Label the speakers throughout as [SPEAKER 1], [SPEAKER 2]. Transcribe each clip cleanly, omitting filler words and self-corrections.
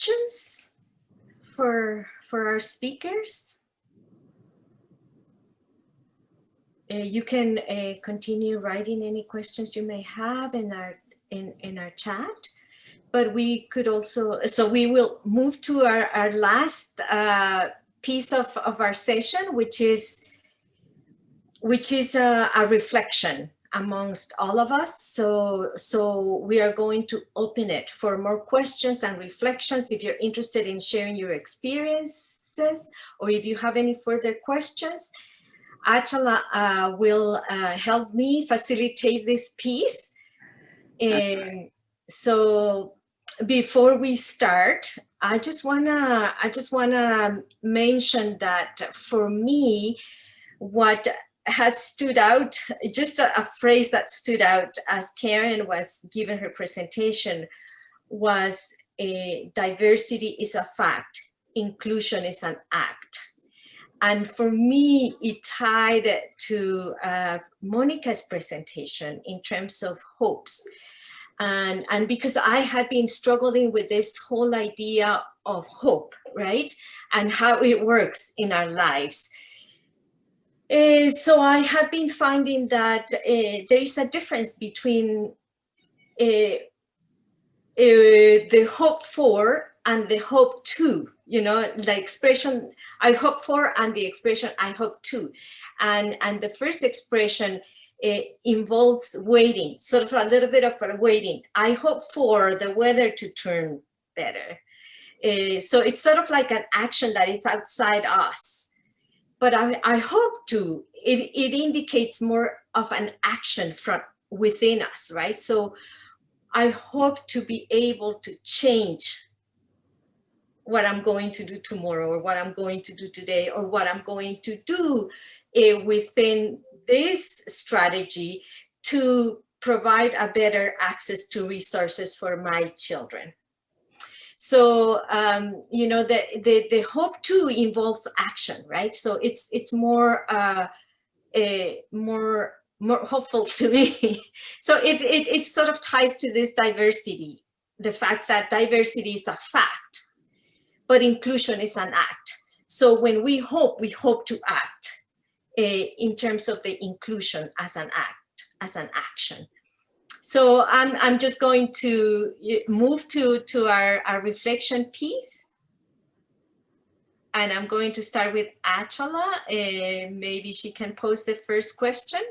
[SPEAKER 1] questions for our speakers? You can continue writing any questions you may have in our chat, but we could also, so we will move to our last piece of our session, which is a reflection amongst all of us. So we are going to open it for more questions and reflections. If you're interested in sharing your experiences, or if you have any further questions, Achala will help me facilitate this piece. So before we start, I just wanna mention that for me, what has stood out, just a phrase that stood out as Karen was giving her presentation, was diversity is a fact, inclusion is an act. And for me, it tied to Monica's presentation in terms of hopes. And because I had been struggling with this whole idea of hope, right? And how it works in our lives. So I have been finding that there is a difference between the hope for and the hope to, you know, the expression I hope for and the expression I hope to. And the first expression involves waiting, sort of a little bit of waiting. I hope for the weather to turn better. So it's sort of like an action that is outside us. But I hope to, it indicates more of an action from within us, right? So I hope to be able to change what I'm going to do tomorrow, or what I'm going to do today, or what I'm going to do within this strategy to provide a better access to resources for my children. So, you know, the hope too involves action, right? So it's more hopeful to me. So it sort of ties to this diversity, the fact that diversity is a fact, but inclusion is an act. So when we hope to act in terms of the inclusion as an act, as an action. So I'm just going to move to our reflection piece. And I'm going to start with Achala. Maybe she can pose the first question.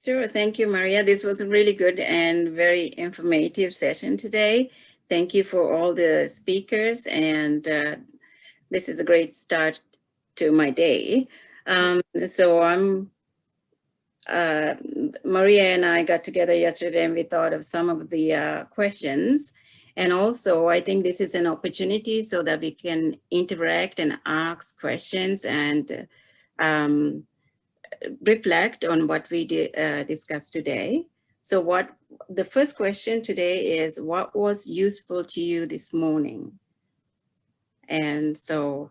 [SPEAKER 2] Sure, thank you, Maria. This was a really good and very informative session today. Thank you for all the speakers, and this is a great start to my day. So Maria and I got together yesterday and we thought of some of the questions. And also I think this is an opportunity so that we can interact and ask questions and reflect on what we discussed today. So the first question today is, what was useful to you this morning? And so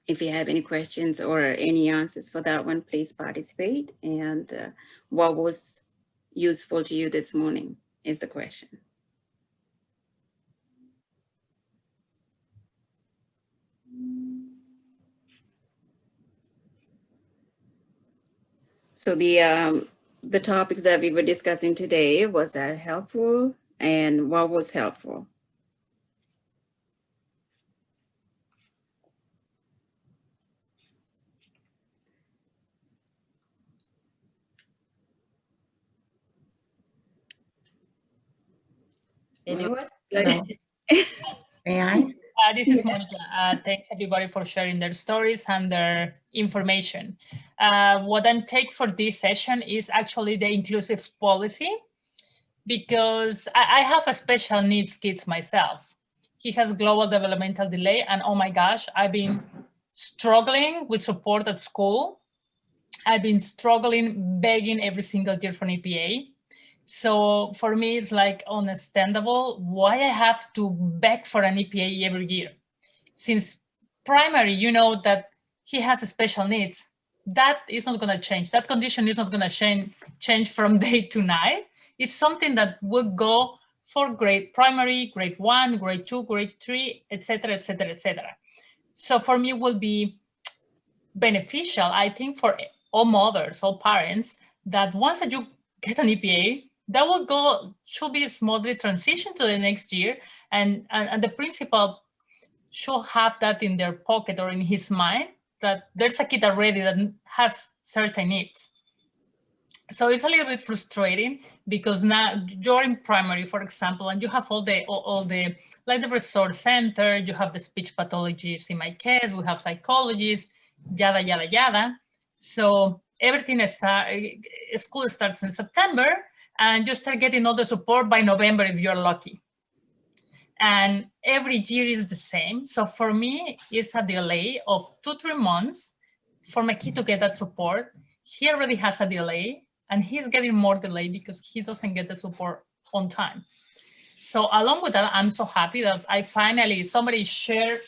[SPEAKER 2] if you have any questions or any answers for that one, please participate. And what was useful to you this morning is the question. So the topics that we were discussing today, was that helpful, and what was helpful?
[SPEAKER 1] Anyone?
[SPEAKER 3] May I?
[SPEAKER 4] This is Monica. Thanks everybody for sharing their stories and their information. What I take for this session is actually the inclusive policy, because I have a special needs kids myself. He has global developmental delay, and oh my gosh, I've been struggling with support at school. I've been struggling, begging every single year for an EPA. So for me, it's like understandable why I have to beg for an EPA every year. Since primary, you know that he has special needs. That is not going to change. That condition is not going to change from day to night. It's something that will go for grade primary, grade 1, grade 2, grade 3, etc., etc., etc. So for me, it will be beneficial, I think, for all mothers, all parents, that once that you get an EPA, that will go, should be smoothly transition to the next year, and the principal should have that in their pocket or in his mind, that there's a kid already that has certain needs. So it's a little bit frustrating because now you're in primary, for example, and you have all the like the resource center, you have the speech pathologists in my case, we have psychologists, yada, yada, yada. So everything is, school starts in September and you start getting all the support by November if you're lucky. And every year is the same. So for me, it's a delay of 2-3 months for my kid to get that support. He already has a delay and he's getting more delay because he doesn't get the support on time. So along with that, I'm so happy that I finally, somebody shared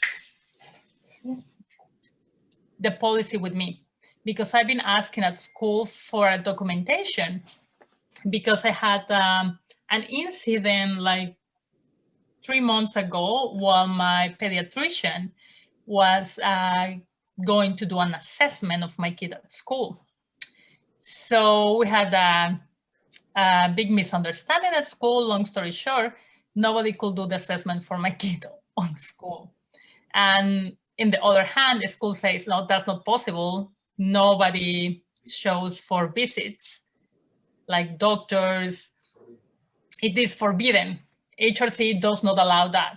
[SPEAKER 4] the policy with me, because I've been asking at school for a documentation, because I had an incident like 3 months ago while my pediatrician was going to do an assessment of my kid at school. So we had a big misunderstanding at school. Long story short, nobody could do the assessment for my kid on school. And in the other hand, the school says, no, that's not possible. Nobody shows for visits, like doctors. It is forbidden. HRC does not allow that.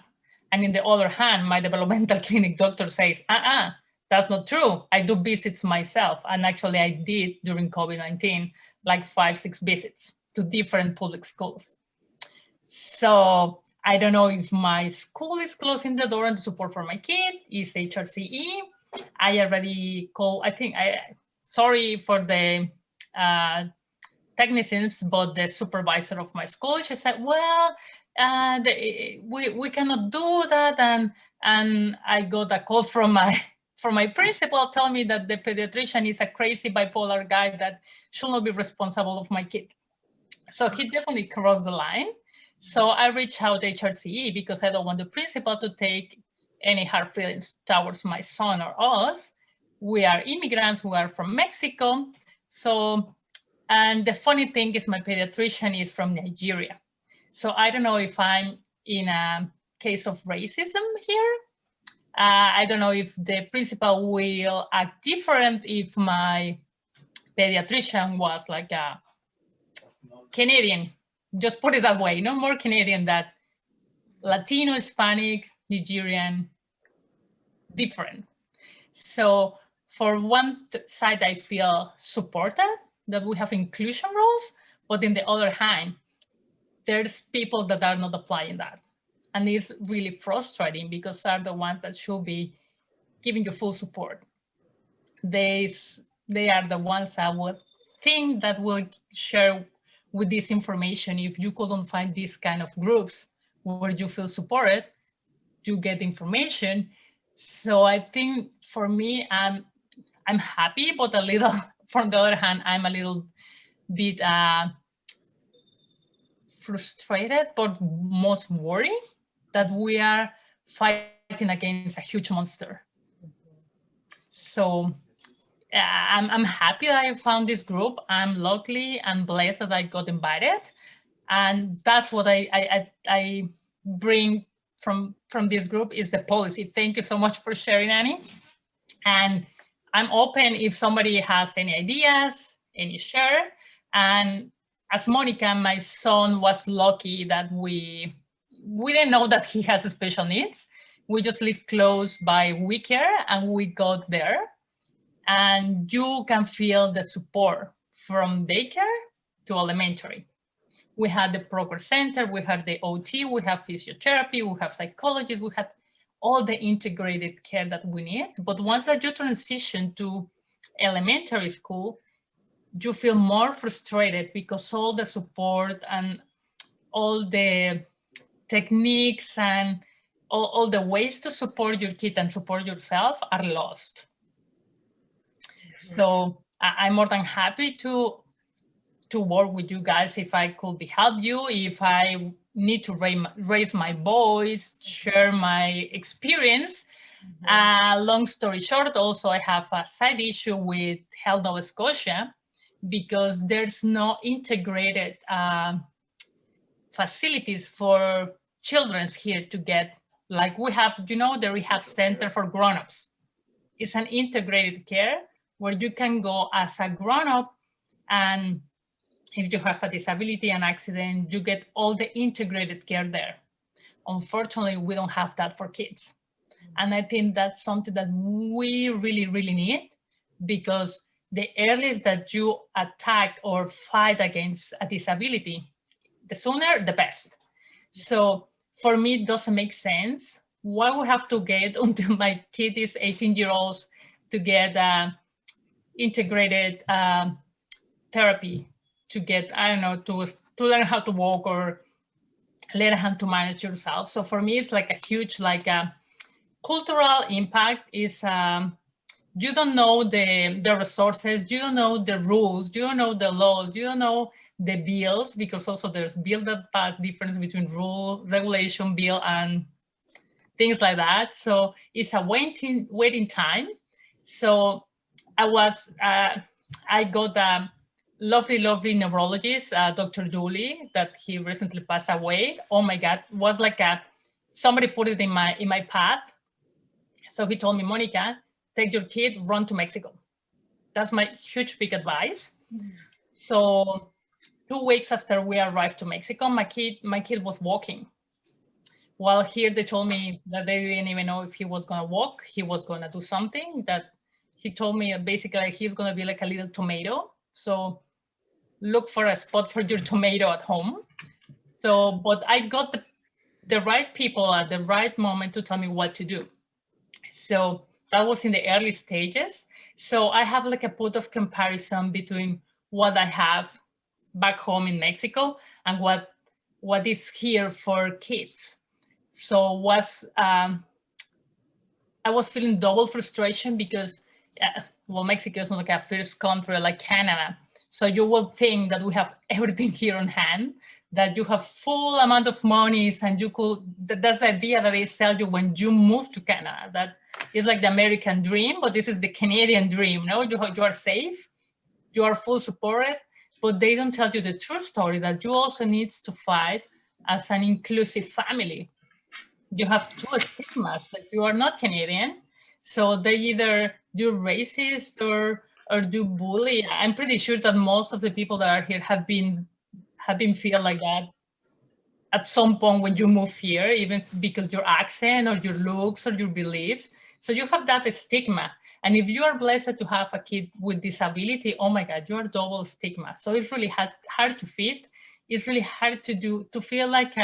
[SPEAKER 4] And in the other hand, my developmental clinic doctor says, that's not true. I do visits myself. And actually I did during COVID-19, like 5-6 visits to different public schools. So I don't know if my school is closing the door and the support for my kid is HRCE. I already called, sorry for the technicians, but the supervisor of my school, she said, well, we cannot do that. And I got a call from my principal telling me that the pediatrician is a crazy bipolar guy that should not be responsible of my kid. So he definitely crossed the line. So I reached out to HRCE because I don't want the principal to take any hard feelings towards my son or us. We are immigrants, we are from Mexico. So, and the funny thing is my pediatrician is from Nigeria. So I don't know if I'm in a case of racism here. I don't know if the principal will act different if my pediatrician was like a Canadian, just put it that way, no more Canadian than Latino, Hispanic, Nigerian, different. So for one side, I feel supported that we have inclusion rules, but in the other hand, there's people that are not applying that. And it's really frustrating because they're the ones that should be giving you full support. They are the ones I would think that will share with this information. If you couldn't find these kind of groups where you feel supported, you get information. So I think for me, I'm happy, but a little, from the other hand, I'm a little bit frustrated, but most worried that we are fighting against a huge monster. So I'm happy that I found this group. I'm lucky and blessed that I got invited. And that's what I bring from this group is the policy. Thank you so much for sharing, Annie. And I'm open if somebody has any ideas, any share. And as Monica, my son was lucky that we didn't know that he has special needs. We just live close by WeCare and we got there. And you can feel the support from daycare to elementary. We had the progress center, we had the OT, we have physiotherapy, we have psychologists, we had all the integrated care that we need. But once that you transition to elementary school, you feel more frustrated because all the support and all the techniques and all the ways to support your kid and support yourself are lost. So I'm more than happy to work with you guys if I could help you, if I need to raise my voice, share my experience. Long story short, also I have a side issue with Health Nova Scotia because there's no integrated facilities for children here to get, like we have, the rehab center for grown-ups. It's an integrated care where you can go as a grown-up, and if you have a disability, an accident, you get all the integrated care there. Unfortunately, we don't have that for kids. And I think that's something that we really, really need, because the earliest that you attack or fight against a disability, the sooner, the best. So for me, it doesn't make sense. Why we have to get until my kid is 18-year-olds to get integrated therapy, to get, I don't know, to learn how to walk or learn how to manage yourself. So for me, it's like a huge, cultural impact is you don't know the resources, you don't know the rules, you don't know the laws, you don't know the bills, because also there's bill that pass difference between rule, regulation bill, and things like that. So it's a waiting time. So I got a lovely neurologist, Dr. Dooley, that he recently passed away. Oh my God, was like somebody put it in my path. So he told me, Monica, take your kid, run to Mexico. That's my huge big advice. So 2 weeks after we arrived to Mexico, my kid was walking. While here they told me that they didn't even know if he was gonna walk, he was gonna do something. That he told me basically he's gonna be like a little tomato. So look for a spot for your tomato at home. So, but I got the right people at the right moment to tell me what to do. So that was in the early stages. So I have like a put of comparison between what I have back home in Mexico and what is here for kids. So I was feeling double frustration because, Mexico is not like a first country like Canada. So you will think that we have everything here on hand, that you have full amount of monies, and that's the idea that they sell you when you move to Canada. That is like the American dream, but this is the Canadian dream. No, you are safe, you are full supported, but they don't tell you the true story that you also need to fight as an inclusive family. You have 2 stigmas, that you are not Canadian, so they either do racist or do bully. I'm pretty sure that most of the people that are here have been feel like that at some point when you move here, even because your accent or your looks or your beliefs. So you have that stigma. And if you are blessed to have a kid with disability, oh my God, you are double stigma. So it's really hard to fit. It's really hard to feel like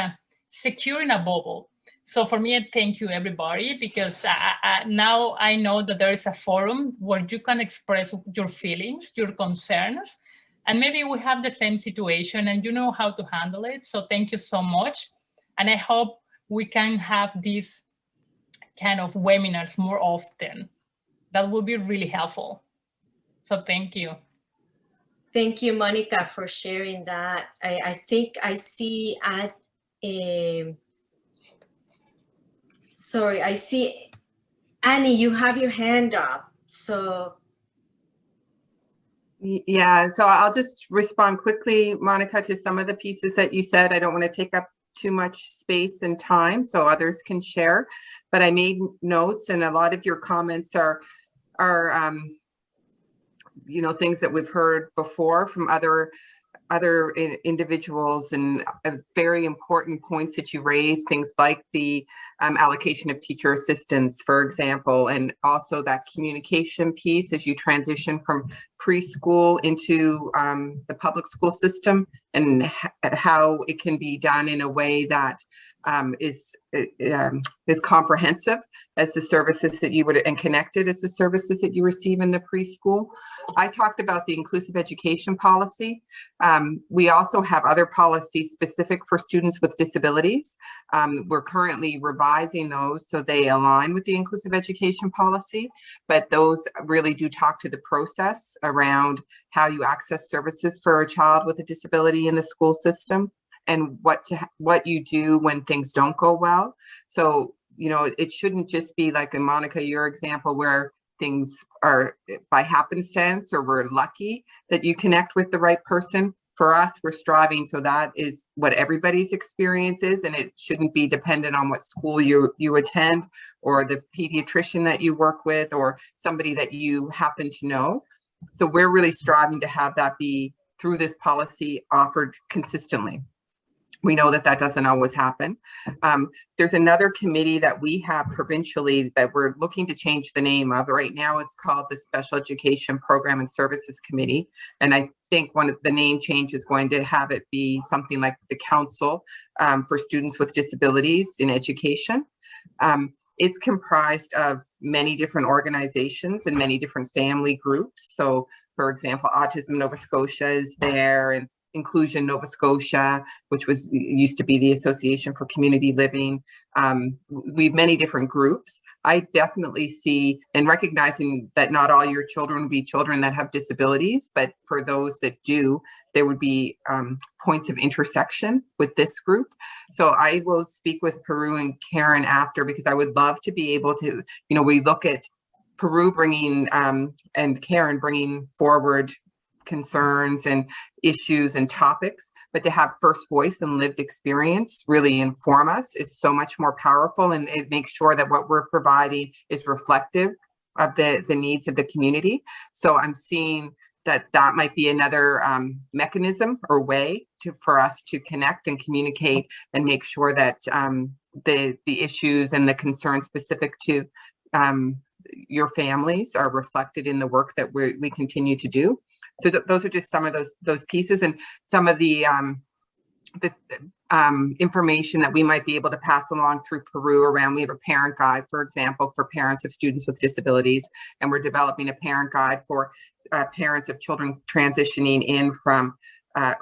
[SPEAKER 4] secure in a bubble. So for me, thank you everybody, because now I know that there is a forum where you can express your feelings, your concerns, and maybe we have the same situation and you know how to handle it. So thank you so much. And I hope we can have these kind of webinars more often. That will be really helpful. So thank you.
[SPEAKER 1] Thank you, Monica, for sharing that. I think I see sorry, I see Annie, you have your hand up. So
[SPEAKER 5] yeah, so I'll just respond quickly, Monica, to some of the pieces that you said. I don't want to take up too much space and time so others can share, but I made notes, and a lot of your comments are you know, things that we've heard before from other individuals, and very important points that you raised, things like the allocation of teacher assistants, for example, and also that communication piece as you transition from preschool into the public school system, and how it can be done in a way that is comprehensive as the services that you would, and connected as the services that you receive in the preschool. I talked about the inclusive education policy. We also have other policies specific for students with disabilities. We're currently revising those so they align with the inclusive education policy, but those really do talk to the process around how you access services for a child with a disability in the school system. and what you do when things don't go well. So, you know, it shouldn't just be like in Monica, your example, where things are by happenstance or we're lucky that you connect with the right person. For us, we're striving, so that is what everybody's experience is, and it shouldn't be dependent on what school you attend or the pediatrician that you work with or somebody that you happen to know. So we're really striving to have that be through this policy offered consistently. We know that that doesn't always happen. There's another committee that we have provincially that we're looking to change the name of. Right now it's called the Special Education Program and Services Committee. And I think one of the name change is going to have it be something like the Council for Students with Disabilities in Education. It's comprised of many different organizations and many different family groups. So for example, Autism Nova Scotia is there, and Inclusion Nova Scotia, which used to be the Association for Community Living. We have many different groups. I definitely see, and recognizing that not all your children will be children that have disabilities, but for those that do, there would be points of intersection with this group. So I will speak with Peru and Karen after, because I would love to be able to, you know, we look at Peru bringing and Karen bringing forward concerns and issues and topics, but to have first voice and lived experience really inform us is so much more powerful, and it makes sure that what we're providing is reflective of the needs of the community. So I'm seeing that might be another mechanism or way for us to connect and communicate and make sure that the issues and the concerns specific to your families are reflected in the work that we continue to do. So those are just some of those pieces, and some of the information that we might be able to pass along through Peru around. We have a parent guide, for example, for parents of students with disabilities, and we're developing a parent guide for parents of children transitioning in from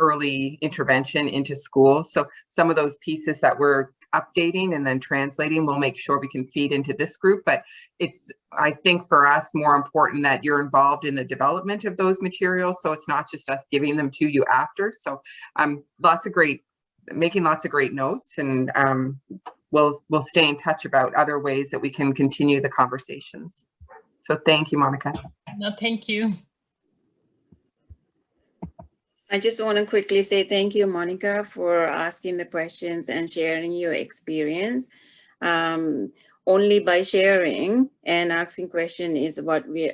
[SPEAKER 5] early intervention into school. So some of those pieces that we're updating and then translating, we'll make sure we can feed into this group. But it's, I think for us, more important that you're involved in the development of those materials. So it's not just us giving them to you after. So making lots of great notes, and we'll stay in touch about other ways that we can continue the conversations. So thank you, Monica.
[SPEAKER 4] No, thank you.
[SPEAKER 2] I just want to quickly say thank you, Monica, for asking the questions and sharing your experience. Only by sharing and asking questions is what we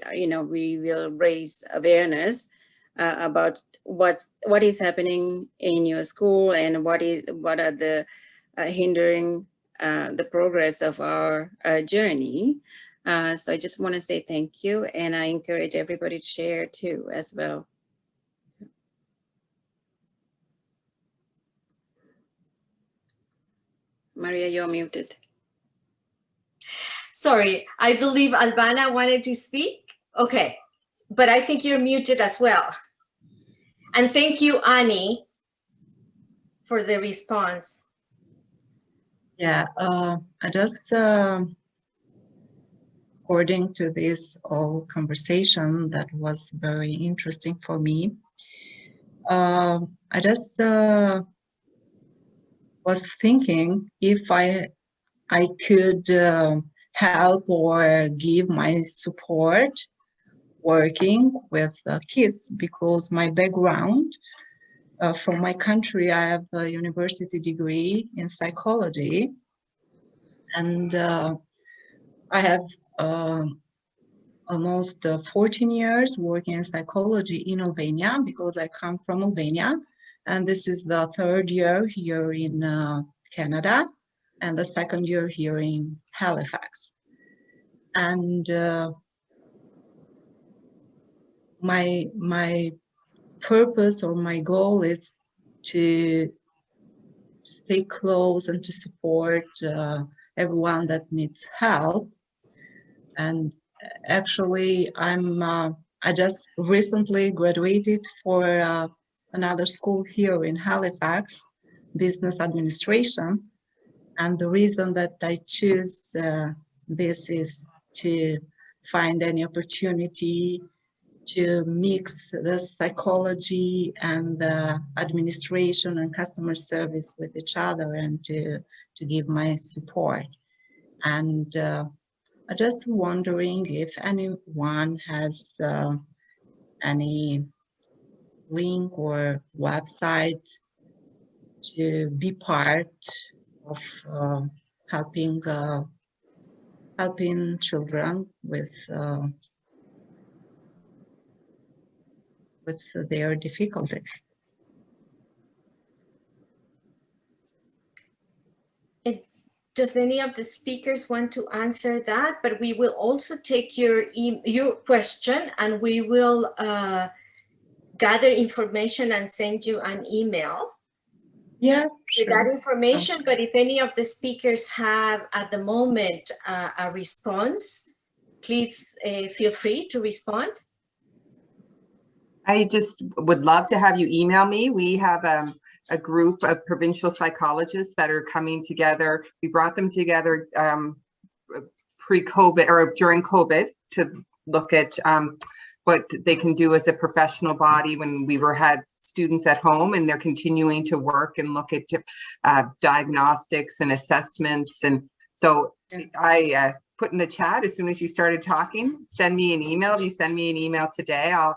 [SPEAKER 2] will raise awareness about what is happening in your school and what are the hindering the progress of our journey. So I just want to say thank you, and I encourage everybody to share too as well. Maria, you're muted.
[SPEAKER 1] Sorry, I believe Albana wanted to speak. Okay, but I think you're muted as well. And thank you, Annie, for the response.
[SPEAKER 3] Yeah, I just, according to this whole conversation that was very interesting for me, I just was thinking if I could help or give my support working with kids, because my background from my country, I have a university degree in psychology, and I have almost 14 years working in psychology in Albania, because I come from Albania, and this is the third year here in Canada and the second year here in Halifax. And my purpose or my goal is to stay close and to support everyone that needs help. And actually, I just recently graduated for another school here in Halifax, business administration. And the reason that I choose this is to find any opportunity to mix the psychology and the administration and customer service with each other, and to give my support. And I'm just wondering if anyone has any link or website to be part of helping children with their difficulties.
[SPEAKER 1] Does any of the speakers want to answer that? But we will also take your question, and we will gather information and send you an email.
[SPEAKER 3] Yeah,
[SPEAKER 1] with
[SPEAKER 3] sure.
[SPEAKER 1] that information. But if any of the speakers have at the moment a response, please feel free to respond.
[SPEAKER 5] I just would love to have you email me. We have a group of provincial psychologists that are coming together. We brought them together pre-COVID or during COVID to look at what they can do as a professional body when we had students at home, and they're continuing to work and look at diagnostics and assessments. And so I put in the chat, as soon as you started talking, send me an email. If you send me an email today, I'll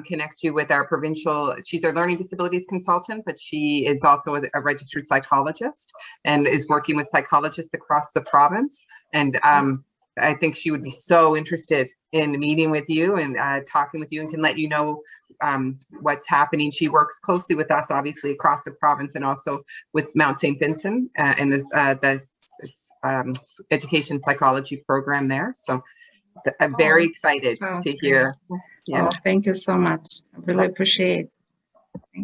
[SPEAKER 5] connect you with our provincial, she's our learning disabilities consultant, but she is also a registered psychologist and is working with psychologists across the province. And I think she would be so interested in meeting with you and talking with you, and can let you know what's happening. She works closely with us, obviously, across the province, and also with Mount St. Vincent and this education psychology program there. So I'm very excited to hear.
[SPEAKER 3] Yeah. Oh, thank you so much. I really appreciate it.